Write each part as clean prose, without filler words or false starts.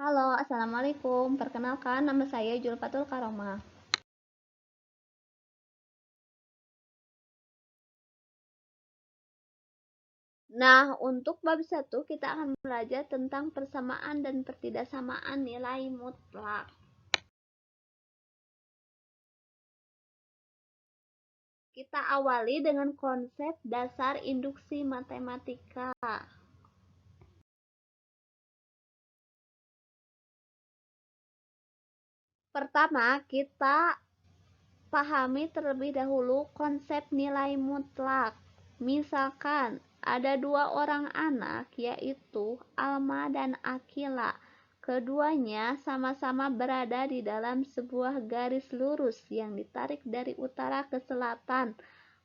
Halo, Assalamualaikum. Perkenalkan, nama saya Julfatul Karomah. Nah, untuk bab 1 kita akan belajar tentang persamaan dan pertidaksamaan nilai mutlak. Kita awali dengan konsep dasar induksi matematika. Pertama, kita pahami terlebih dahulu konsep nilai mutlak. Misalkan, ada dua orang anak, yaitu Alma dan Akila. Keduanya sama-sama berada di dalam sebuah garis lurus yang ditarik dari utara ke selatan.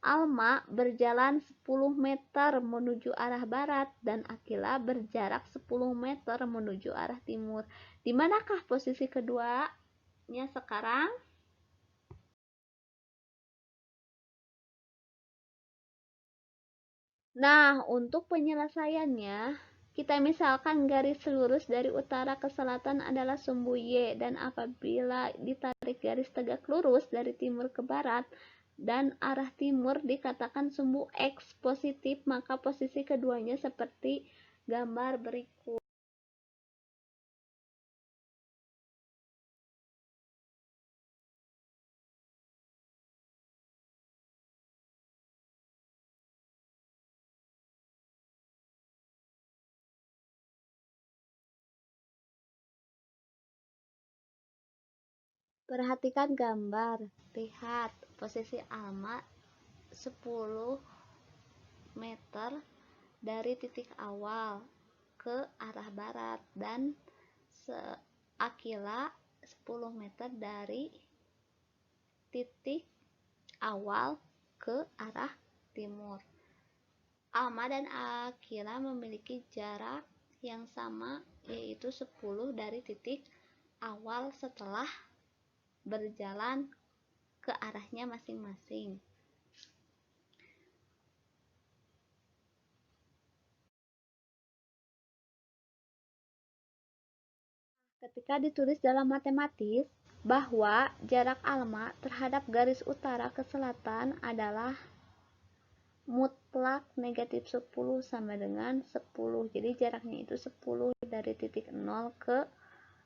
Alma berjalan 10 meter menuju arah barat dan Akila berjarak 10 meter menuju arah timur. Di manakah posisi keduanya sekarang? Nah, untuk penyelesaiannya, kita misalkan garis lurus dari utara ke selatan adalah sumbu Y, dan apabila ditarik garis tegak lurus dari timur ke barat dan arah timur dikatakan sumbu X positif, maka posisi keduanya seperti gambar berikut. Perhatikan gambar. Lihat, posisi Alma 10 meter dari titik awal ke arah barat dan Akila 10 meter dari titik awal ke arah timur. Alma dan Akila memiliki jarak yang sama, yaitu 10 dari titik awal setelah berjalan ke arahnya masing-masing. Ketika ditulis dalam matematis bahwa jarak Alma terhadap garis utara ke selatan adalah mutlak negatif 10 sama dengan 10. Jadi jaraknya itu 10 dari titik 0 ke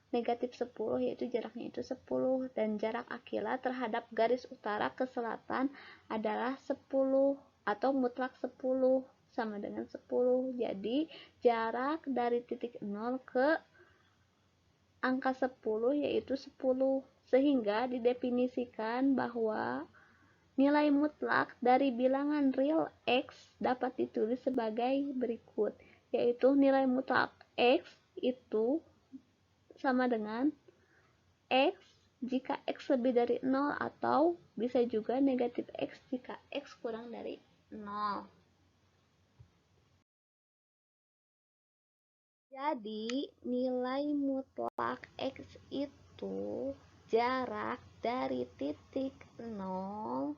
negatif 10, yaitu jaraknya itu 10. Dan jarak Akila terhadap garis utara ke selatan adalah 10 atau mutlak 10 sama dengan 10. Jadi jarak dari titik 0 ke angka 10 yaitu 10, sehingga didefinisikan bahwa nilai mutlak dari bilangan real X dapat ditulis sebagai berikut, yaitu nilai mutlak X itu sama dengan X jika X lebih dari 0, atau bisa juga negatif X jika X kurang dari 0. Jadi, nilai mutlak X itu jarak dari titik 0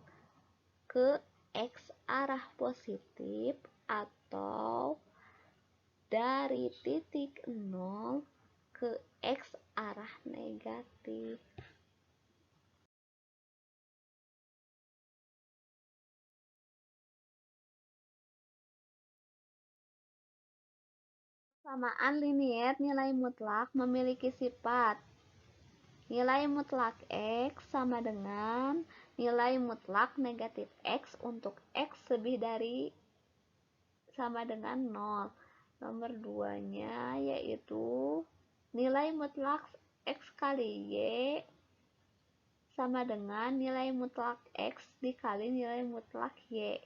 ke X arah positif atau dari titik 0 ke X arah negatif. Persamaan linier nilai mutlak memiliki sifat nilai mutlak X sama dengan nilai mutlak negatif X untuk X lebih dari sama dengan 0. Nomor 2-nya yaitu nilai mutlak X kali Y sama dengan nilai mutlak X dikali nilai mutlak Y.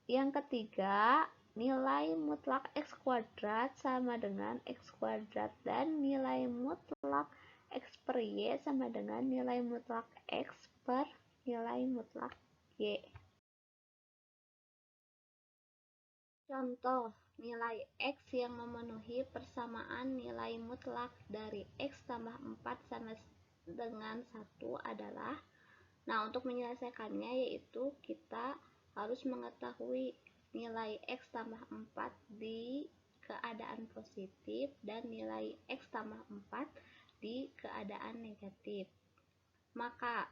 Yang ketiga, nilai mutlak X kuadrat sama dengan X kuadrat, dan nilai mutlak X per Y sama dengan nilai mutlak X per nilai mutlak Y. Contoh, nilai X yang memenuhi persamaan nilai mutlak dari X tambah 4 sama dengan 1 adalah, nah untuk menyelesaikannya yaitu kita harus mengetahui nilai X tambah 4 keadaan positif dan nilai X tambah 4 di keadaan negatif. Maka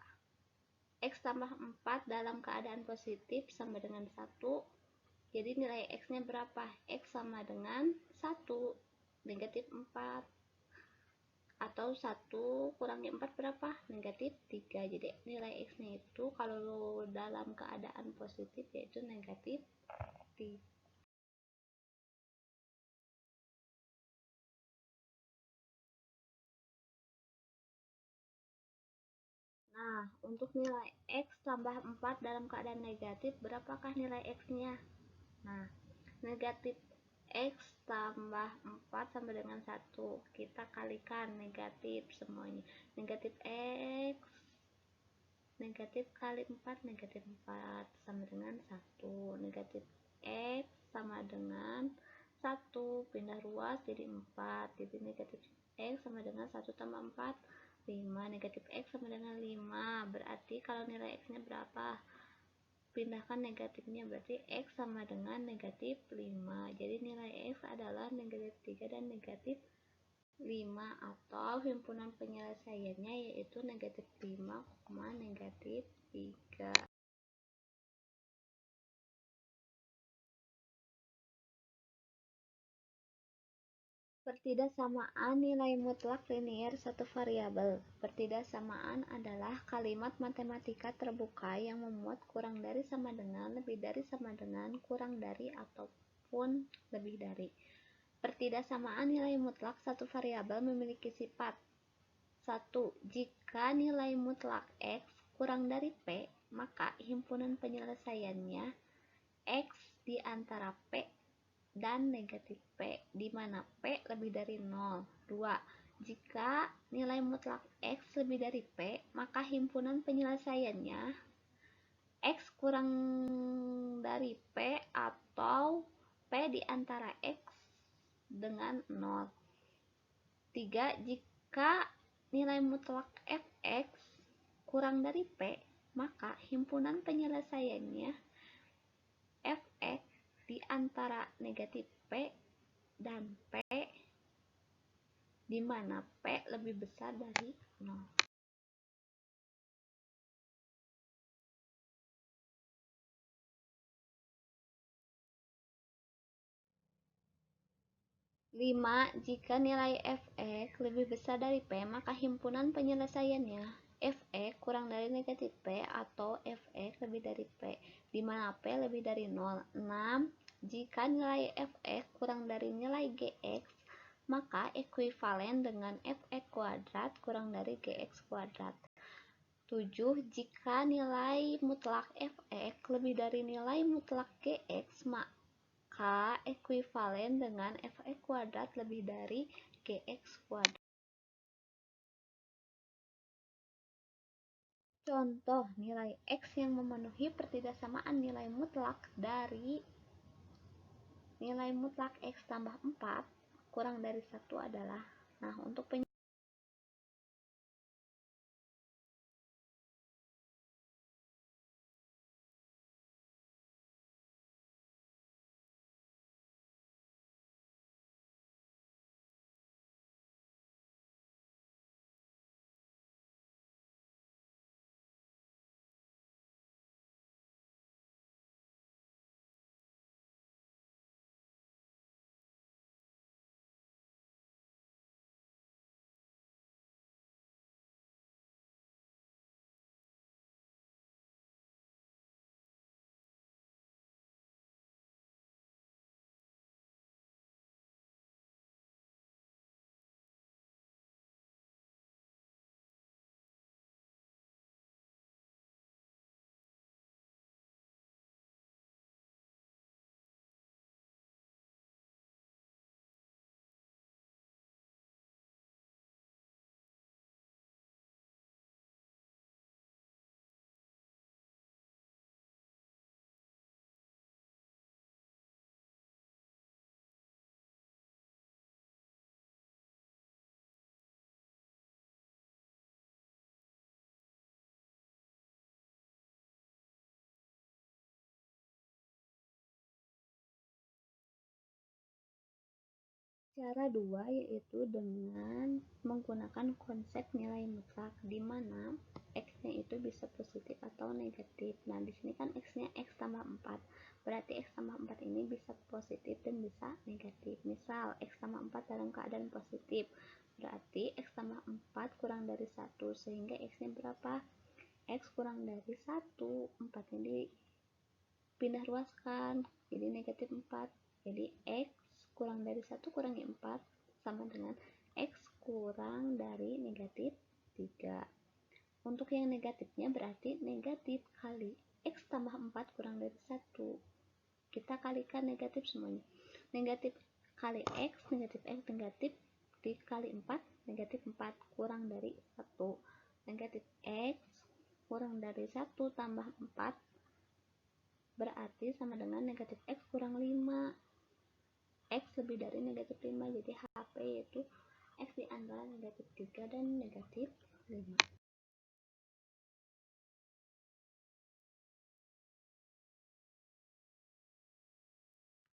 X tambah 4 dalam keadaan positif sama dengan 1. Jadi nilai X-nya berapa? X sama dengan 1 negatif 4. Atau 1 kurangi 4 berapa? Negatif 3. Jadi nilai X-nya itu kalau dalam keadaan positif yaitu negatif 3. Nah, untuk nilai X tambah 4 dalam keadaan negatif, berapakah nilai X-nya? Nah, negatif X tambah 4 sama dengan 1. Kita kalikan negatif semuanya. Negatif X negatif kali 4 negatif 4 sama dengan 1. Negatif X sama dengan 1 pindah ruas jadi 4. Jadi negatif X sama dengan 1 tambah 4 5. Negatif X sama dengan 5. Berarti kalau nilai X nya berapa? Pindahkan negatifnya, berarti X sama dengan negatif 5. Jadi nilai X adalah negatif 3 dan negatif 5, atau himpunan penyelesaiannya yaitu negatif 5, negatif 3. Pertidaksamaan nilai mutlak linier satu variabel. Pertidaksamaan adalah kalimat matematika terbuka yang memuat kurang dari sama dengan, lebih dari sama dengan, kurang dari, ataupun lebih dari. Pertidaksamaan nilai mutlak satu variabel memiliki sifat 1. Jika nilai mutlak X kurang dari P, maka himpunan penyelesaiannya X di antara P dan negatif P, di mana P lebih dari 0. 2. Jika nilai mutlak X lebih dari P, maka himpunan penyelesaiannya X kurang dari P atau P di antara X dengan 0. 3. Jika nilai mutlak Fx kurang dari P, maka himpunan penyelesaiannya Fx di antara negatif P dan P, di mana P lebih besar dari 0. 5. Jika nilai Fx lebih besar dari P, maka himpunan penyelesaiannya Fx kurang dari negatif P atau Fx lebih dari P, di mana P lebih dari 0. 6. Jika nilai Fx kurang dari nilai Gx, maka ekuivalen dengan Fx kuadrat kurang dari Gx kuadrat. 7. Jika nilai mutlak Fx lebih dari nilai mutlak Gx, maka ekuivalen dengan Fx kuadrat lebih dari Gx kuadrat. Contoh nilai X yang memenuhi pertidaksamaan nilai mutlak dari nilai mutlak X tambah 4 kurang dari 1 adalah, nah untuk Cara 2 yaitu dengan menggunakan konsep nilai mutlak, di mana x-nya itu bisa positif atau negatif. Nah, di sini kan x-nya x tambah 4, berarti x tambah 4 ini bisa positif dan bisa negatif. Misal x tambah 4 dalam keadaan positif, berarti x tambah 4 kurang dari 1, sehingga x-nya berapa? X kurang dari 1, 4 ini pindah ruaskan jadi negatif 4, jadi x kurang dari 1 kurangi 4 sama dengan x kurang dari negatif 3. Untuk yang negatifnya berarti negatif kali x tambah 4 kurang dari 1, kita kalikan negatif semuanya, negatif kali x negatif dikali 4 negatif 4 kurang dari 1, negatif x kurang dari 1 tambah 4 berarti sama dengan negatif x kurang 5, x lebih dari negatif 5, jadi HP yaitu x di antara negatif 3 dan negatif 5.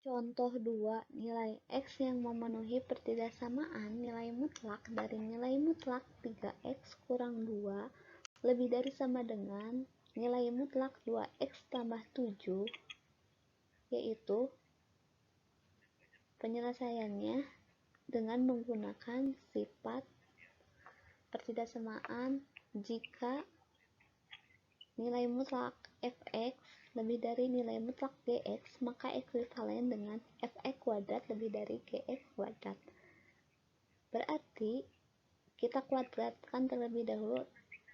Contoh 2, nilai x yang memenuhi pertidaksamaan nilai mutlak dari nilai mutlak 3x kurang 2 lebih dari sama dengan nilai mutlak 2x tambah 7, yaitu penyelesaiannya dengan menggunakan sifat pertidaksamaan jika nilai mutlak fx lebih dari nilai mutlak gx, maka ekuivalen dengan fx kuadrat lebih dari gx kuadrat. Berarti kita kuadratkan terlebih dahulu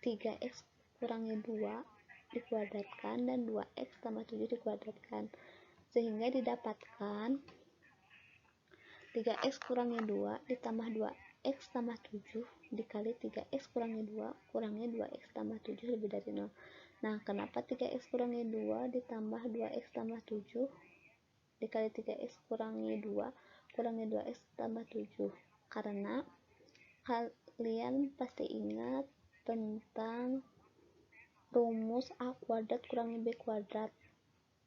3x kurangi 2 dikuadratkan dan 2x tambah 7 dikuadratkan, sehingga didapatkan 3x kurangi 2 ditambah 2x tambah 7 dikali 3x kurangi 2 kurangi 2x tambah 7 lebih dari 0. Nah, kenapa 3x kurangi 2 ditambah 2x tambah 7 dikali 3x kurangi 2 kurangi 2x tambah 7? Karena kalian pasti ingat tentang rumus a kuadrat kurangi b kuadrat.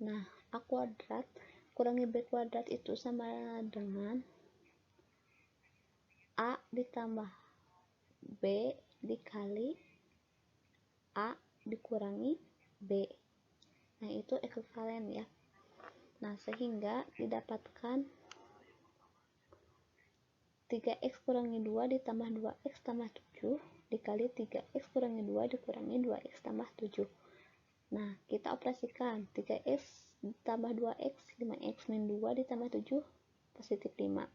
Nah, a kuadrat kurangi b kuadrat itu sama dengan a ditambah b dikali a dikurangi b. Nah, itu ekuivalen ya. Nah, sehingga didapatkan 3x kurangi 2 ditambah 2x tambah 7 dikali 3x kurangi 2 dikurangi 2x tambah 7. Nah, kita operasikan 3x ditambah 2x 5x min 2 ditambah 7 positif 5,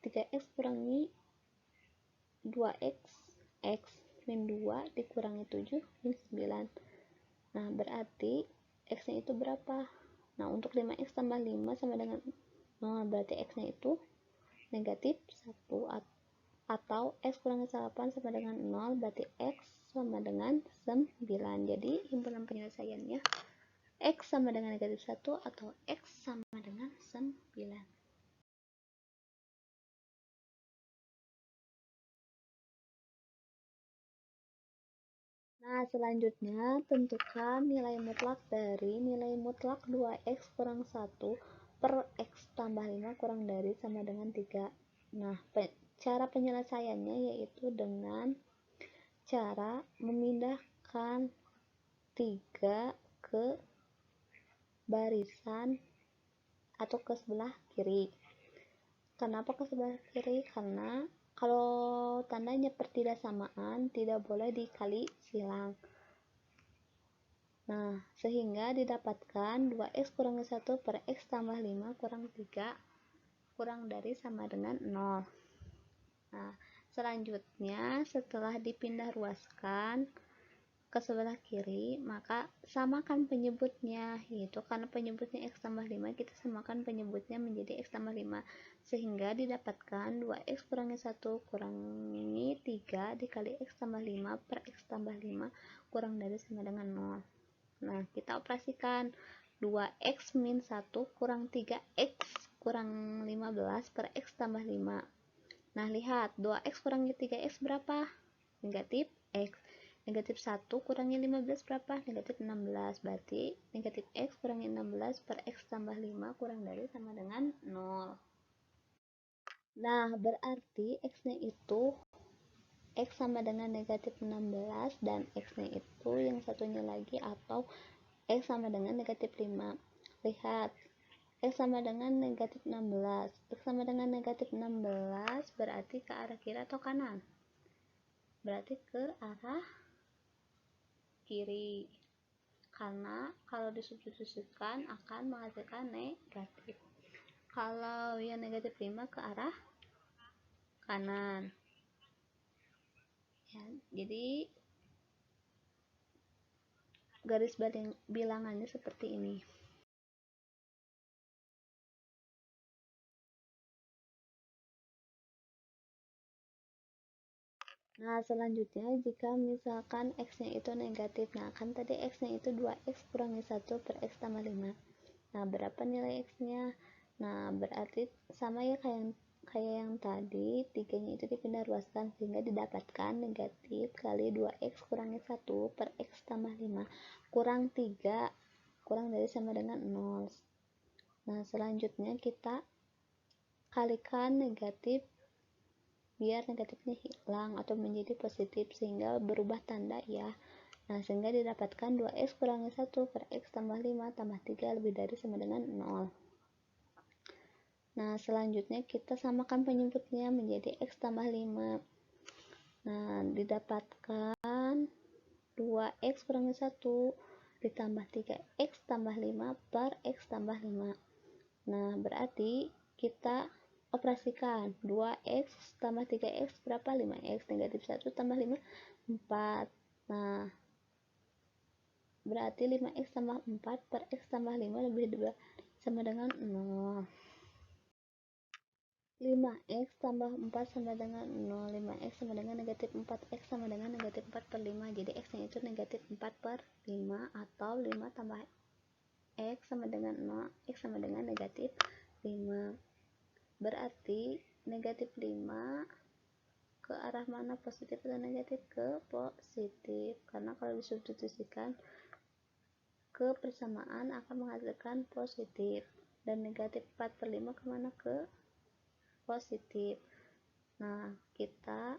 3x kurangi 2x x min 2 dikurangi 7 min 9. Nah, berarti x nya itu berapa? Nah, untuk 5x tambah 5 sama dengan 0, berarti x nya itu negatif 1, atau x kurangi 8 sama dengan 0, berarti x sama dengan 9. Jadi himpunan penyelesaiannya x sama dengan negatif 1 atau x sama dengan 9. Nah, selanjutnya tentukan nilai mutlak dari nilai mutlak 2x kurang 1 per x tambah 5 kurang dari sama dengan 3. Nah, cara penyelesaiannya yaitu dengan cara memindahkan 3 ke barisan atau ke sebelah kiri. Kenapa ke sebelah kiri? Karena kalau tandanya pertidaksamaan tidak boleh dikali silang. Nah, sehingga didapatkan 2x kurangi 1 per x tambah 5 kurang 3 kurang dari sama dengan 0. Nah, selanjutnya setelah dipindah ruaskan ke sebelah kiri, maka samakan penyebutnya, yaitu karena penyebutnya x tambah 5, kita samakan penyebutnya menjadi x tambah 5, sehingga didapatkan 2x kurangi 1 kurangi 3 dikali x tambah 5 per x tambah 5 kurang dari sama dengan 0. Nah, kita operasikan 2x min 1 kurang 3x kurang 15 per x tambah 5. Nah, lihat 2x kurangi 3x berapa? Negatif x. Negatif 1 kurangi 15 berapa? Negatif 16. Berarti negatif x kurangi 16 per x tambah 5 kurang dari sama dengan 0. Nah, berarti X-nya itu X sama dengan negatif 16 dan X-nya itu yang satunya lagi atau X sama dengan negatif 5. Lihat, X sama dengan negatif 16. X sama dengan negatif 16 berarti ke arah kiri atau kanan? Berarti ke arah kiri. Karena kalau disubstitusikan akan menghasilkan negatif. Kalau yang negatif 5 ke arah kanan. Ya, jadi garis bilangannya seperti ini. Nah, selanjutnya jika misalkan X-nya itu negatif. Nah, kan tadi X-nya itu 2X kurangi 1 per X tambah 5. Nah, berapa nilai X-nya? Nah, berarti sama ya kayak yang tadi, 3-nya itu dipindah ruaskan sehingga didapatkan negatif kali 2X kurangi 1 per X tambah 5 kurang 3 kurang dari sama dengan 0. Nah, selanjutnya kita kalikan negatif biar negatifnya hilang atau menjadi positif sehingga berubah tanda ya. Nah, sehingga didapatkan 2x kurangi 1 per x tambah 5 tambah 3 lebih dari sama dengan 0. Nah, selanjutnya kita samakan penyebutnya menjadi x tambah 5. Nah, didapatkan 2x kurangi 1 ditambah 3x tambah 5 per x tambah 5. Nah, berarti kita operasikan 2x tambah 3x berapa? 5x. Negatif 1 tambah 5 4. Nah, berarti 5x tambah 4 per x tambah 5 lebih dari sama dengan 0. 5x tambah 4 sama dengan 0. 5x sama dengan negatif 4x sama dengan negatif 4 per 5. Jadi x nya itu negatif 4 per 5 atau 5 tambah x sama dengan 0. X sama dengan negatif 5. Berarti negatif 5 ke arah mana, positif atau negatif? Ke positif, karena kalau disubstitusikan ke persamaan akan menghasilkan positif, dan negatif 4 per 5 kemana? Ke positif. Nah, kita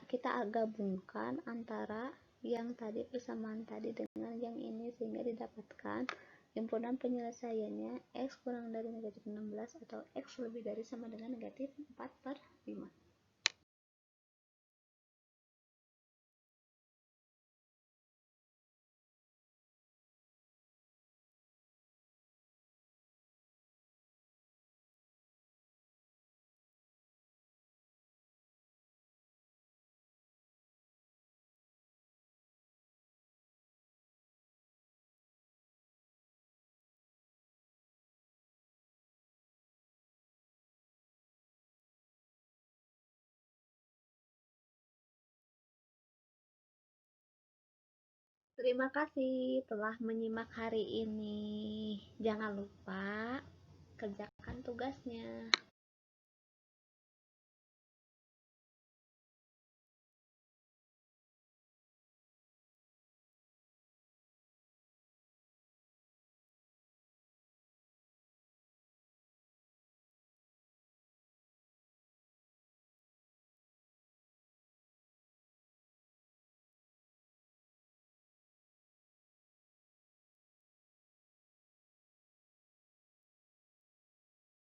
kita gabungkan antara yang tadi persamaan tadi dengan yang ini sehingga didapatkan himpunan penyelesaiannya x kurang dari negatif 16 atau x lebih dari sama dengan negatif 4 per 5. Terima kasih telah menyimak hari ini. Jangan lupa kerjakan tugasnya.